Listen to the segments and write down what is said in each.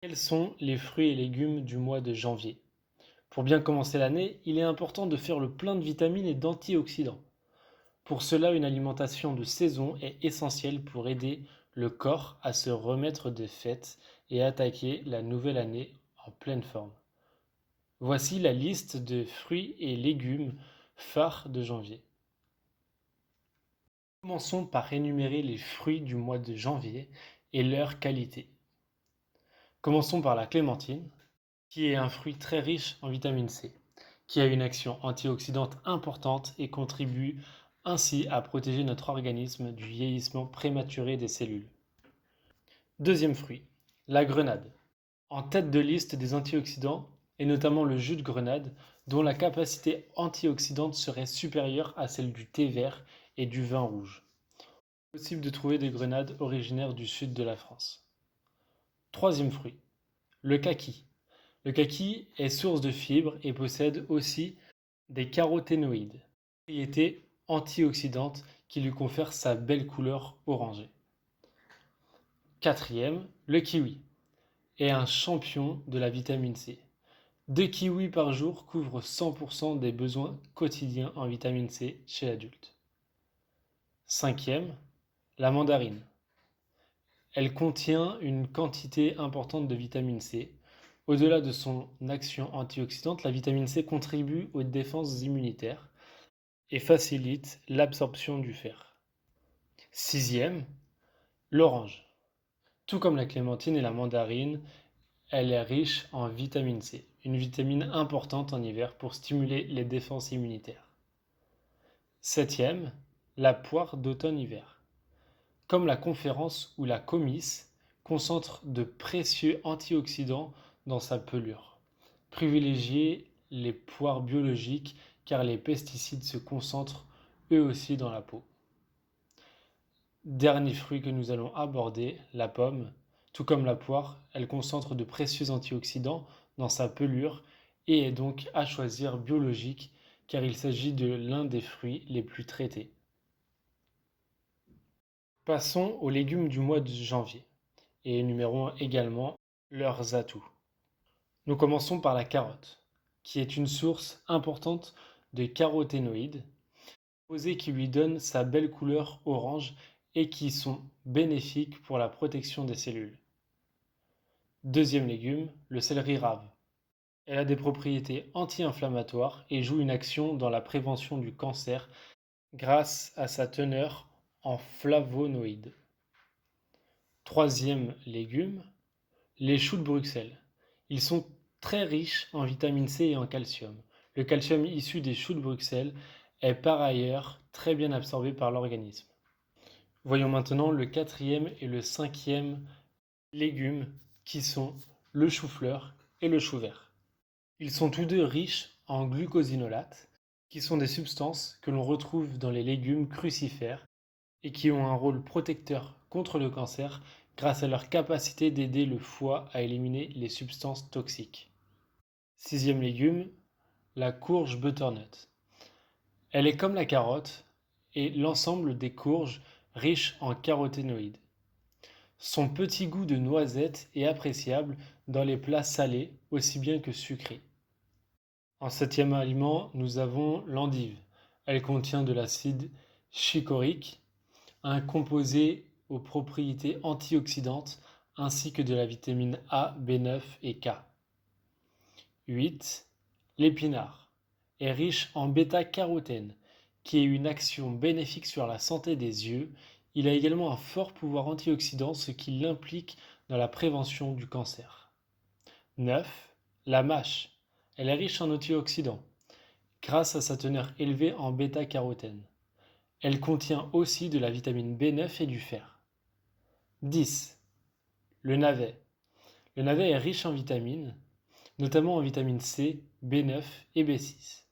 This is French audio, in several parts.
Quels sont les fruits et légumes du mois de janvier? Pour bien commencer l'année, il est important de faire le plein de vitamines et d'antioxydants. Pour cela, une alimentation de saison est essentielle pour aider le corps à se remettre des fêtes et attaquer la nouvelle année en pleine forme. Voici la liste de fruits et légumes phares de janvier. Commençons par énumérer les fruits du mois de janvier et leur qualité. Commençons par la clémentine, qui est un fruit très riche en vitamine C, qui a une action antioxydante importante et contribue ainsi à protéger notre organisme du vieillissement prématuré des cellules. Deuxième fruit, la grenade. En tête de liste des antioxydants est notamment le jus de grenade, dont la capacité antioxydante serait supérieure à celle du thé vert et du vin rouge. Possible de trouver des grenades originaires du sud de la France. Troisième fruit, le kaki. Le kaki est source de fibres et possède aussi des caroténoïdes, propriété antioxydante qui lui confère sa belle couleur orangée. Quatrième, le kiwi est un champion de la vitamine C. 2 kiwis par jour couvrent 100% des besoins quotidiens en vitamine C chez l'adulte. Cinquième, la mandarine. Elle contient une quantité importante de vitamine C. Au-delà de son action antioxydante, la vitamine C contribue aux défenses immunitaires et facilite l'absorption du fer. Sixième, l'orange. Tout comme la clémentine et la mandarine, elle est riche en vitamine C, une vitamine importante en hiver pour stimuler les défenses immunitaires. Septième, la poire d'automne-hiver. Comme la conférence ou la comice, concentre de précieux antioxydants dans sa pelure. Privilégiez les poires biologiques car les pesticides se concentrent eux aussi dans la peau. Dernier fruit que nous allons aborder, la pomme. Tout comme la poire, elle concentre de précieux antioxydants dans sa pelure et est donc à choisir biologique car il s'agit de l'un des fruits les plus traités. Passons aux légumes du mois de janvier et énumérons également leurs atouts. Nous commençons par la carotte, qui est une source importante de caroténoïdes, qui lui donnent sa belle couleur orange et qui sont bénéfiques pour la protection des cellules. Deuxième légume, le céleri rave. Elle a des propriétés anti-inflammatoires et joue une action dans la prévention du cancer grâce à sa teneur en flavonoïdes. Troisième légume, les choux de Bruxelles. Ils sont très riches en vitamine C et en calcium. Le calcium issu des choux de Bruxelles est par ailleurs très bien absorbé par l'organisme. Voyons maintenant le quatrième et le cinquième légume qui sont le chou-fleur et le chou vert. Ils sont tous deux riches en glucosinolates, qui sont des substances que l'on retrouve dans les légumes crucifères et qui ont un rôle protecteur contre le cancer grâce à leur capacité d'aider le foie à éliminer les substances toxiques. Sixième légume, la courge butternut. Elle est comme la carotte et l'ensemble des courges riches en caroténoïdes. Son petit goût de noisette est appréciable dans les plats salés aussi bien que sucrés. En septième aliment, nous avons l'endive. Elle contient de l'acide chicorrique, un composé aux propriétés antioxydantes ainsi que de la vitamine A, B9 et K. 8. L'épinard est riche en bêta-carotène, qui a une action bénéfique sur la santé des yeux. Il a également un fort pouvoir antioxydant, ce qui l'implique dans la prévention du cancer. 9. La mâche. Elle est riche en antioxydants, grâce à sa teneur élevée en bêta-carotène. Elle contient aussi de la vitamine B9 et du fer. 10. Le navet. Le navet est riche en vitamines, notamment en vitamine C, B9 et B6.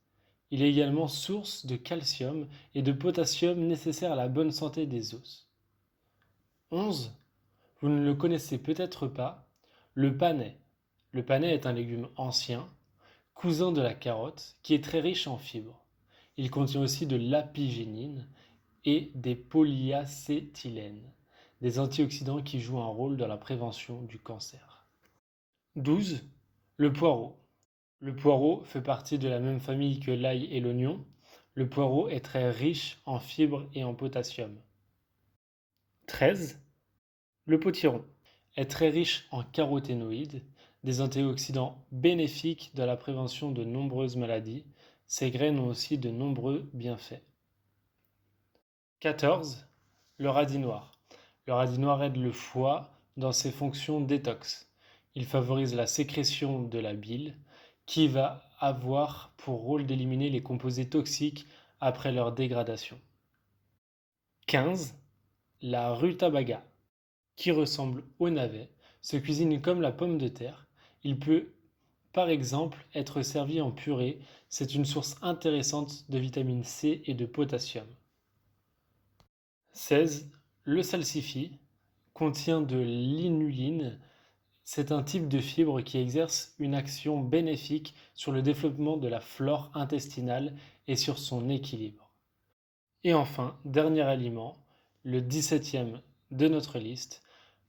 Il est également source de calcium et de potassium nécessaires à la bonne santé des os. 11. Vous ne le connaissez peut-être pas, le panais. Le panais est un légume ancien, cousin de la carotte, qui est très riche en fibres. Il contient aussi de l'apigénine et des polyacétylènes, des antioxydants qui jouent un rôle dans la prévention du cancer. 12. Le poireau. Le poireau fait partie de la même famille que l'ail et l'oignon. Le poireau est très riche en fibres et en potassium. 13. Le potiron est très riche en caroténoïdes, des antioxydants bénéfiques dans la prévention de nombreuses maladies. Ces graines ont aussi de nombreux bienfaits. 14. Le radis noir. Le radis noir aide le foie dans ses fonctions détox. Il favorise la sécrétion de la bile, qui va avoir pour rôle d'éliminer les composés toxiques après leur dégradation. 15. La rutabaga, qui ressemble au navet, se cuisine comme la pomme de terre. Il peut, par exemple, être servi en purée. C'est une source intéressante de vitamine C et de potassium. 16. Le salsifis contient de l'inuline. C'est un type de fibre qui exerce une action bénéfique sur le développement de la flore intestinale et sur son équilibre. Et enfin, dernier aliment, le 17e de notre liste,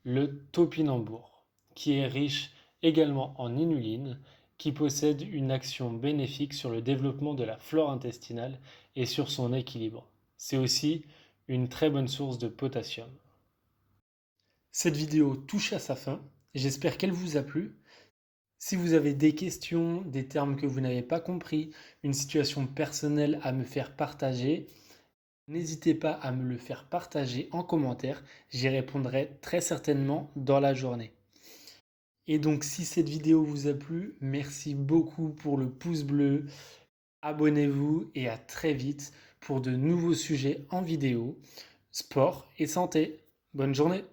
le topinambour, qui est riche également en inuline, qui possède une action bénéfique sur le développement de la flore intestinale et sur son équilibre. C'est aussi une très bonne source de potassium. Cette vidéo touche à sa fin. J'espère qu'elle vous a plu. Si vous avez des questions, des termes que vous n'avez pas compris, une situation personnelle à me faire partager, n'hésitez pas à me le faire partager en commentaire. J'y répondrai très certainement dans la journée. Et donc si cette vidéo vous a plu, merci beaucoup pour le pouce bleu. Abonnez-vous et à très vite pour de nouveaux sujets en vidéo, sport et santé. Bonne journée!